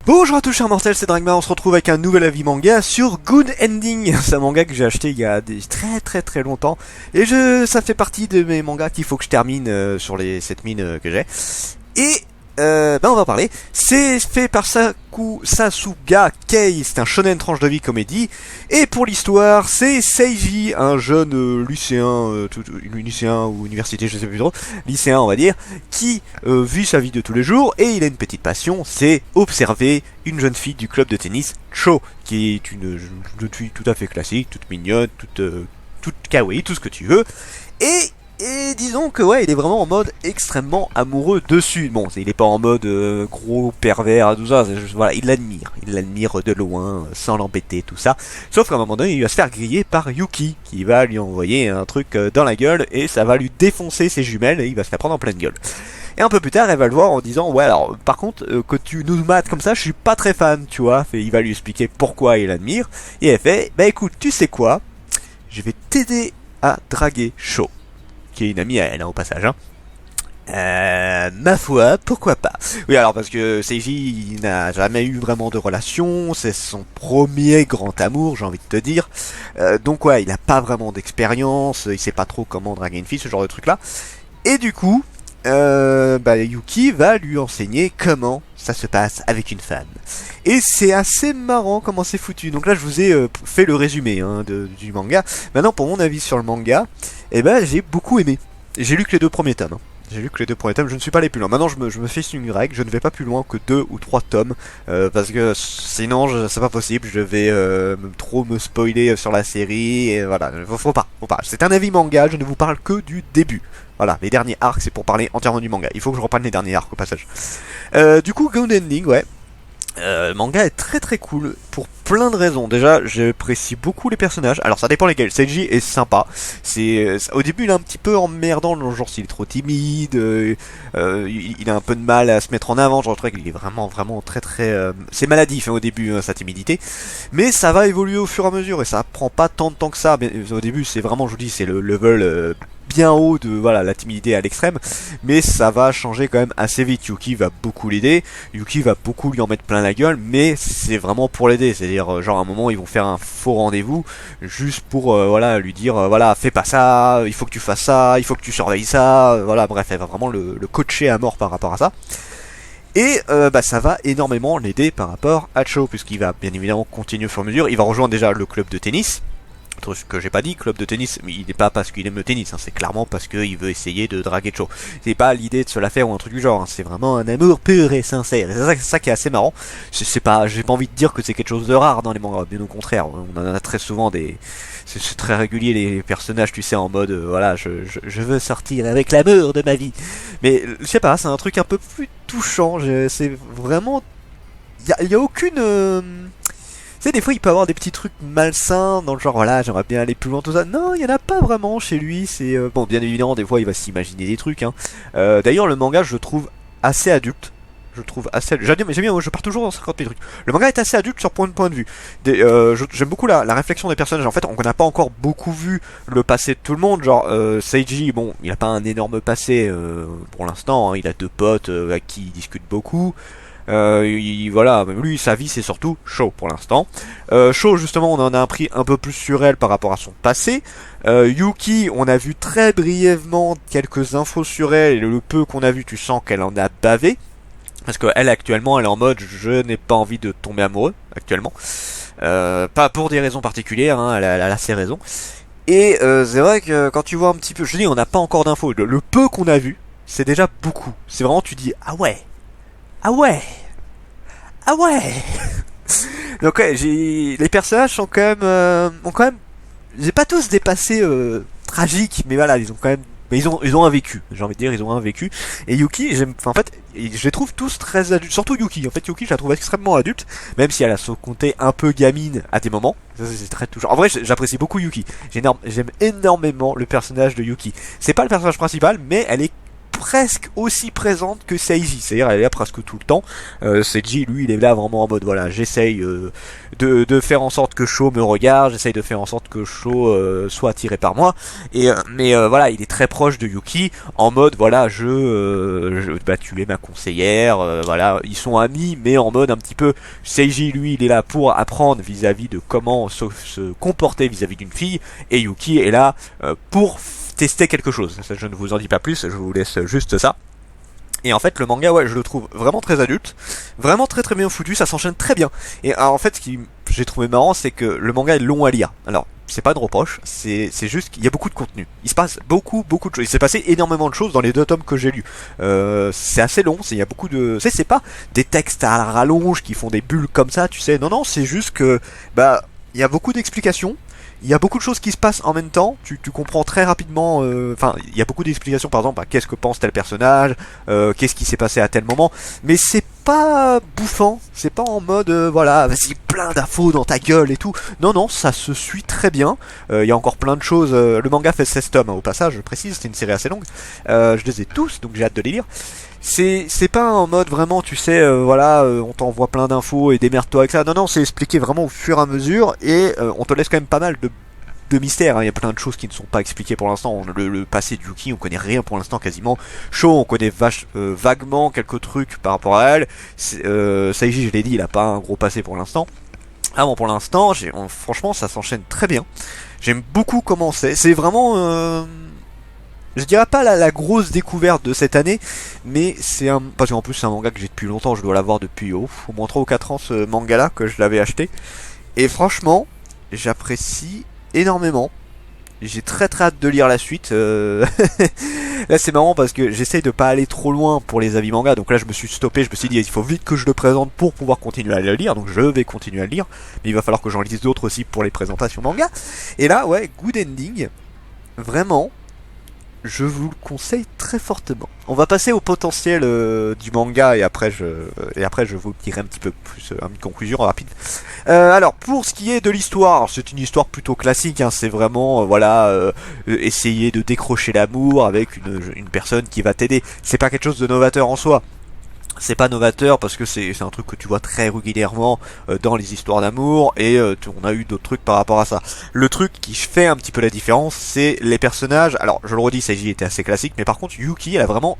Bonjour à tous chers mortels, c'est Dragma, on se retrouve avec un nouvel avis manga sur Good Ending. C'est un manga que j'ai acheté il y a très longtemps. Et ça fait partie de mes mangas qu'il faut que je termine sur les 7 mines que j'ai. Et on va en parler. C'est fait par Sasuga Kei, c'est un shonen tranche de vie comédie. Et pour l'histoire, c'est Seiji, un jeune lycéen ou université, je sais plus trop, lycéen on va dire, qui vit sa vie de tous les jours et il a une petite passion, c'est observer une jeune fille du club de tennis, Cho, qui est une jeune fille tout à fait classique, toute mignonne, toute kawaii, tout ce que tu veux. Et disons que ouais, il est vraiment en mode extrêmement amoureux dessus. Bon, il est pas en mode gros pervers, tout ça. Voilà, il l'admire de loin, sans l'embêter, tout ça. Sauf qu'à un moment donné, il va se faire griller par Yuki, qui va lui envoyer un truc dans la gueule et ça va lui défoncer ses jumelles et il va se la prendre en pleine gueule. Et un peu plus tard, elle va le voir en disant ouais alors par contre que tu nous mates comme ça, je suis pas très fan, tu vois. Il va lui expliquer pourquoi il l'admire et elle fait bah écoute, tu sais quoi, je vais t'aider à draguer Cho, qui est une amie à elle, hein, au passage. Ma foi, pourquoi pas. Oui, alors parce que Seiji n'a jamais eu vraiment de relation, c'est son premier grand amour, j'ai envie de te dire. Donc ouais, il a pas vraiment d'expérience, il sait pas trop comment draguer une fille, ce genre de truc là. Et du coup, Yuki va lui enseigner comment ça se passe avec une femme. Et c'est assez marrant comment c'est foutu. Donc là je vous ai fait le résumé du manga. Maintenant pour mon avis sur le manga, j'ai beaucoup aimé. J'ai lu que les 2 premiers tomes. Je ne suis pas allé plus loin. Maintenant je me fais une règle, je ne vais pas plus loin que 2 ou 3 tomes. Parce que sinon c'est pas possible, je vais trop me spoiler sur la série. Et voilà, faut pas. C'est un avis manga, je ne vous parle que du début. Voilà, les derniers arcs c'est pour parler entièrement du manga. Il faut que je reprenne les derniers arcs au passage. Du coup, Good Ending, ouais. Le manga est très cool pour plein de raisons. Déjà, j'apprécie beaucoup les personnages. Alors ça dépend lesquels. Seiji est sympa. Au début il est un petit peu emmerdant, genre s'il est trop timide, il a un peu de mal à se mettre en avant. Genre je trouve qu'il est vraiment très c'est maladif au début sa timidité. Mais ça va évoluer au fur et à mesure et ça prend pas tant de temps que ça. Mais au début c'est vraiment, je vous dis, c'est le level bien haut de la timidité à l'extrême, mais ça va changer quand même assez vite. Yuki va beaucoup l'aider, Yuki va beaucoup lui en mettre plein la gueule, mais c'est vraiment pour l'aider, c'est-à-dire genre à un moment ils vont faire un faux rendez-vous juste pour lui dire fais pas ça, il faut que tu fasses ça, il faut que tu surveilles ça, bref, elle va vraiment le coacher à mort par rapport à ça. Et ça va énormément l'aider par rapport à Cho, puisqu'il va bien évidemment continuer au fur et à mesure. Il va rejoindre déjà le club de tennis, ce que j'ai pas dit, club de tennis, mais il n'est pas parce qu'il aime le tennis, c'est clairement parce qu'il veut essayer de draguer Cho. C'est pas l'idée de se la faire ou un truc du genre, c'est vraiment un amour pur et sincère. Et c'est ça qui est assez marrant. J'ai pas envie de dire que c'est quelque chose de rare dans les mangas, bien au contraire. On en a très souvent c'est très régulier les personnages, tu sais, en mode je veux sortir avec l'amour de ma vie. Mais je sais pas, c'est un truc un peu plus touchant. C'est vraiment, il y a aucune tu sais, des fois il peut avoir des petits trucs malsains dans le genre j'aimerais bien aller plus loin, tout ça. Non, il y en a pas vraiment chez lui. C'est bon, bien évidemment des fois il va s'imaginer des trucs. D'ailleurs le manga je le trouve assez adulte. J'aime bien, moi je pars toujours dans 50 000 trucs. Le manga est assez adulte sur point de vue. J'aime beaucoup la réflexion des personnages. En fait, on n'a pas encore beaucoup vu le passé de tout le monde. Genre, Seiji, bon, il a pas un énorme passé pour l'instant. Il a 2 potes avec qui il discute beaucoup. Lui sa vie c'est surtout Cho pour l'instant. Cho justement on en a appris un peu plus sur elle par rapport à son passé. Yuki on a vu très brièvement quelques infos sur elle et le peu qu'on a vu tu sens qu'elle en a bavé. Parce qu'elle actuellement elle est en mode je n'ai pas envie de tomber amoureux actuellement. Pas pour des raisons particulières, elle a ses raisons. Et c'est vrai que quand tu vois un petit peu, je dis on n'a pas encore d'infos, le peu qu'on a vu c'est déjà beaucoup. C'est vraiment tu dis ah ouais. Donc ouais, les personnages sont quand même, j'ai pas tous des passés tragiques, mais voilà, ils ont quand même mais ils ont un vécu, j'ai envie de dire, ils ont un vécu. Et Yuki, en fait, je les trouve tous très adultes, surtout Yuki. En fait, Yuki, je la trouve extrêmement adulte, même si elle a son côté un peu gamine à des moments. Ça, c'est très touchant. En vrai, j'apprécie beaucoup Yuki. J'aime énormément le personnage de Yuki. C'est pas le personnage principal, mais elle est presque aussi présente que Seiji, c'est-à-dire elle est là presque tout le temps. Seiji, lui, il est là vraiment en mode voilà, j'essaye de faire en sorte que Sho me regarde, j'essaye de faire en sorte que Sho soit attiré par moi. Mais voilà, il est très proche de Yuki en mode voilà, bah tu es ma conseillère, voilà, ils sont amis, mais en mode un petit peu Seiji, lui, il est là pour apprendre vis-à-vis de comment se comporter vis-à-vis d'une fille, et Yuki est là pour tester quelque chose. Ça, je ne vous en dis pas plus, je vous laisse juste ça. Et en fait, le manga, ouais, je le trouve vraiment très adulte, vraiment très très bien foutu, ça s'enchaîne très bien. Et en fait, ce qui j'ai trouvé marrant, c'est que le manga est long à lire. Alors, c'est pas de reproche, c'est juste qu'il y a beaucoup de contenu. Il se passe beaucoup de choses. Il s'est passé énormément de choses dans les 2 tomes que j'ai lus. C'est assez long, il y a beaucoup de... c'est pas des textes à rallonge qui font des bulles comme ça, tu sais. Non, non, c'est juste que... bah, il y a beaucoup d'explications. Il y a beaucoup de choses qui se passent en même temps, tu comprends très rapidement, enfin, il y a beaucoup d'explications, par exemple, qu'est-ce que pense tel personnage, qu'est-ce qui s'est passé à tel moment, mais c'est pas bouffant, c'est pas en mode, voilà, vas-y, plein d'infos dans ta gueule et tout, non, non, ça se suit très bien, il y a encore plein de choses, le manga fait 16 tomes, hein, au passage, je précise, c'est une série assez longue, je les ai tous, donc j'ai hâte de les lire. C'est pas en mode vraiment, tu sais, voilà, on t'envoie plein d'infos et démerde-toi avec ça. Non, non, c'est expliqué vraiment au fur et à mesure et on te laisse quand même pas mal de mystères. Hein. Il y a plein de choses qui ne sont pas expliquées pour l'instant. Le passé de Yuki, on connaît rien pour l'instant quasiment. Sho, on connaît vaguement quelques trucs par rapport à elle. Seiji, je l'ai dit, il a pas un gros passé pour l'instant. Ah bon, pour l'instant, franchement, ça s'enchaîne très bien. J'aime beaucoup comment c'est vraiment... je dirais pas la grosse découverte de cette année, mais c'est un... parce qu'en plus c'est un manga que j'ai depuis longtemps, je dois l'avoir depuis au moins 3 ou 4 ans ce manga là que je l'avais acheté. Et franchement, j'apprécie énormément. J'ai très très hâte de lire la suite. Là c'est marrant parce que j'essaye de pas aller trop loin pour les avis manga, donc là je me suis stoppé, je me suis dit il faut vite que je le présente pour pouvoir continuer à le lire, donc je vais continuer à le lire, mais il va falloir que j'en lise d'autres aussi pour les présentations manga. Et là ouais, good ending, vraiment. Je vous le conseille très fortement. On va passer au potentiel du manga et après je vous dirai un petit peu plus une conclusion rapide. Alors pour ce qui est de l'histoire, c'est une histoire plutôt classique. Hein, c'est vraiment voilà essayer de décrocher l'amour avec une personne qui va t'aider. C'est pas quelque chose de novateur en soi. C'est pas novateur parce que c'est un truc que tu vois très régulièrement dans les histoires d'amour et on a eu d'autres trucs par rapport à ça. Le truc qui fait un petit peu la différence, c'est les personnages. Alors je le redis, Seiji était assez classique, mais par contre Yuki, elle a vraiment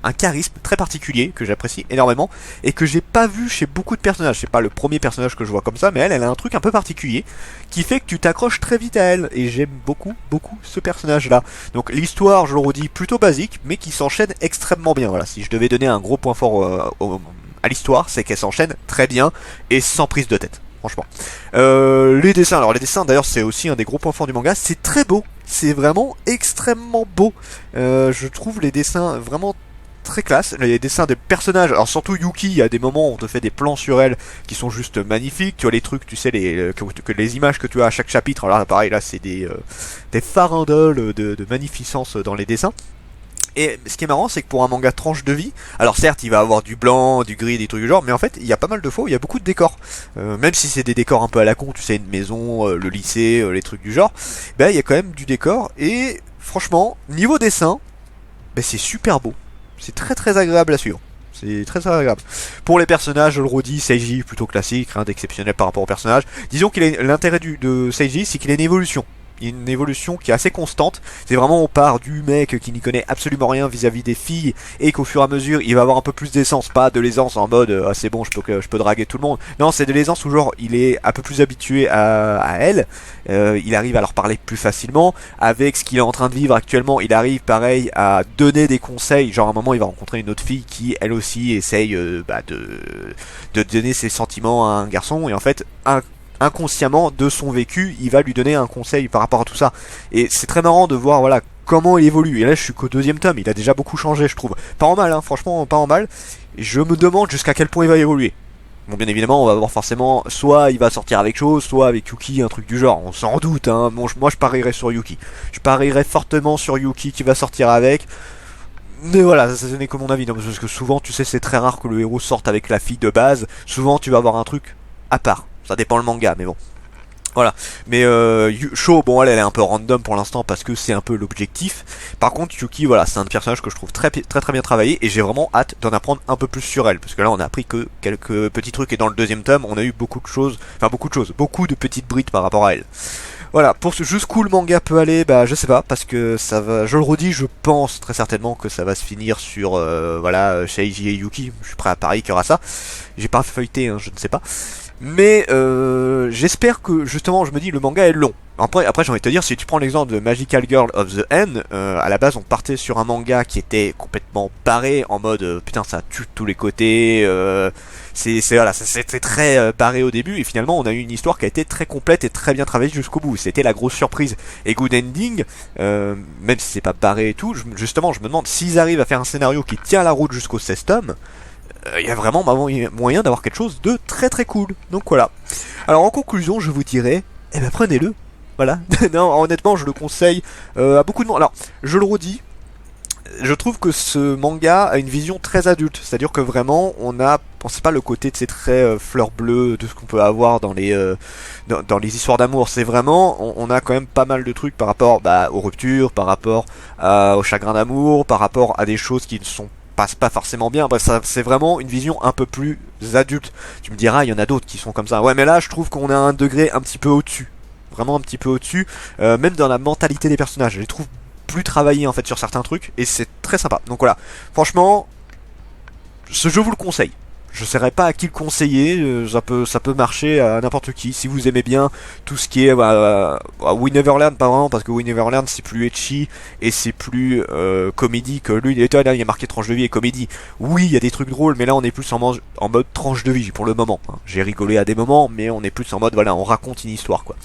un charisme très particulier que j'apprécie énormément et que j'ai pas vu chez beaucoup de personnages. C'est pas le premier personnage que je vois comme ça, mais elle a un truc un peu particulier qui fait que tu t'accroches très vite à elle et j'aime beaucoup ce personnage là. Donc l'histoire, je le redis, plutôt basique, mais qui s'enchaîne extrêmement bien. Voilà, si je devais donner un gros point fort à l'histoire, c'est qu'elle s'enchaîne très bien et sans prise de tête, franchement. Les dessins, alors les dessins d'ailleurs c'est aussi un des gros points forts du manga, c'est très beau, c'est vraiment extrêmement beau. Je trouve les dessins vraiment très classe, les dessins des personnages, alors surtout Yuki, il y a des moments où on te fait des plans sur elle qui sont juste magnifiques, tu as les trucs, tu sais, les images que tu as à chaque chapitre, alors là pareil, là c'est des farandoles de magnificence dans les dessins. Et ce qui est marrant, c'est que pour un manga tranche de vie, alors certes, il va avoir du blanc, du gris, des trucs du genre, mais en fait, il y a pas mal de fois où il y a beaucoup de décors. Même si c'est des décors un peu à la con, tu sais, une maison, le lycée, les trucs du genre, ben il y a quand même du décor. Et franchement, niveau dessin, ben c'est super beau. C'est très très agréable à suivre. C'est très très agréable. Pour les personnages, je le redis, Seiji plutôt classique, rien d'exceptionnel par rapport aux personnages. Disons qu'il est l'intérêt de Seiji, c'est qu'il a une évolution. Une évolution qui est assez constante. C'est vraiment on part du mec qui n'y connaît absolument rien vis-à-vis des filles et qu'au fur et à mesure il va avoir un peu plus d'aisance, pas de l'aisance en mode ah c'est bon je peux draguer tout le monde. Non, c'est de l'aisance où genre il est un peu plus habitué à elle, il arrive à leur parler plus facilement. Avec ce qu'il est en train de vivre actuellement, il arrive pareil à donner des conseils. Genre à un moment il va rencontrer une autre fille qui elle aussi essaye de donner ses sentiments à un garçon et en fait inconsciemment de son vécu, il va lui donner un conseil par rapport à tout ça. Et c'est très marrant de voir voilà comment il évolue. Et là je suis qu'au 2e tome, il a déjà beaucoup changé je trouve. Pas en mal, hein, franchement pas en mal. Et je me demande jusqu'à quel point il va évoluer. Bon, bien évidemment, on va voir forcément, soit il va sortir avec chose, soit avec Yuki, un truc du genre, on s'en doute, hein. Bon, moi je parierais sur Yuki. Je parierais fortement sur Yuki qui va sortir avec. Mais voilà, ça n'est que mon avis, non, parce que souvent, tu sais, c'est très rare que le héros sorte avec la fille de base. Souvent, tu vas avoir un truc à part. Ça dépend le manga, mais bon. Voilà, mais Sho, bon elle est un peu random pour l'instant parce que c'est un peu l'objectif. Par contre Yuki, voilà, c'est un personnage que je trouve très bien travaillé et j'ai vraiment hâte d'en apprendre un peu plus sur elle parce que là on a appris que quelques petits trucs et dans le deuxième tome on a eu beaucoup de petites brides par rapport à elle. Voilà, pour ce jusqu'où le manga peut aller, bah je sais pas, parce que ça va, je le redis, je pense très certainement que ça va se finir sur, voilà, Seiji et Yuki, je suis prêt à parier qu'il y aura ça. J'ai pas feuilleté, hein, je ne sais pas. Mais j'espère que justement, je me dis, le manga est long. Après j'ai envie de te dire, si tu prends l'exemple de Magical Girl of the End, à la base on partait sur un manga qui était complètement barré, en mode putain ça tue de tous les côtés, voilà, c'était très barré au début, et finalement on a eu une histoire qui a été très complète et très bien travaillée jusqu'au bout. C'était la grosse surprise et good ending, même si c'est pas barré et tout. Justement, je me demande s'ils arrivent à faire un scénario qui tient la route jusqu'au 16 tomes. Il y a vraiment moyen d'avoir quelque chose de très cool. Donc voilà. Alors en conclusion, je vous dirais, eh ben prenez-le. Voilà. Non, honnêtement, je le conseille à beaucoup de monde. Alors, je le redis, je trouve que ce manga a une vision très adulte. C'est-à-dire que vraiment, pensez pas le côté de ces traits fleurs bleues, de ce qu'on peut avoir dans dans les histoires d'amour. C'est vraiment, on a quand même pas mal de trucs par rapport aux ruptures, par rapport au chagrin d'amour, par rapport à des choses qui ne sont passe pas forcément bien. Bref, c'est vraiment une vision un peu plus adulte. Tu me diras, il y en a d'autres qui sont comme ça. Ouais, mais là, je trouve qu'on a un degré un petit peu au-dessus. Vraiment un petit peu au-dessus. Même dans la mentalité des personnages. Je les trouve plus travaillés en fait sur certains trucs. Et c'est très sympa. Donc voilà. Franchement, ce jeu vous le conseille. Je ne saurais pas à qui le conseiller, ça peut marcher à n'importe qui. Si vous aimez bien tout ce qui est We Neverland, pas vraiment, parce que We Neverland c'est plus etchi et c'est plus comédie que lui. Et là, il y a marqué tranche de vie et comédie. Oui, il y a des trucs drôles, mais là on est plus en mode tranche de vie pour le moment. Hein. J'ai rigolé à des moments, mais on est plus en mode voilà, on raconte une histoire quoi.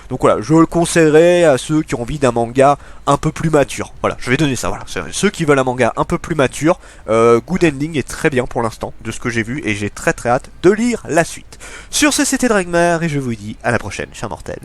Donc voilà, je le conseillerais à ceux qui ont envie d'un manga un peu plus mature. Voilà, je vais donner ça. Voilà, ceux qui veulent un manga un peu plus mature. Good Ending est très bien pour l'instant de ce que j'ai vu et j'ai très hâte de lire la suite. Sur ce, c'était Dragmar et je vous dis à la prochaine, chers mortels.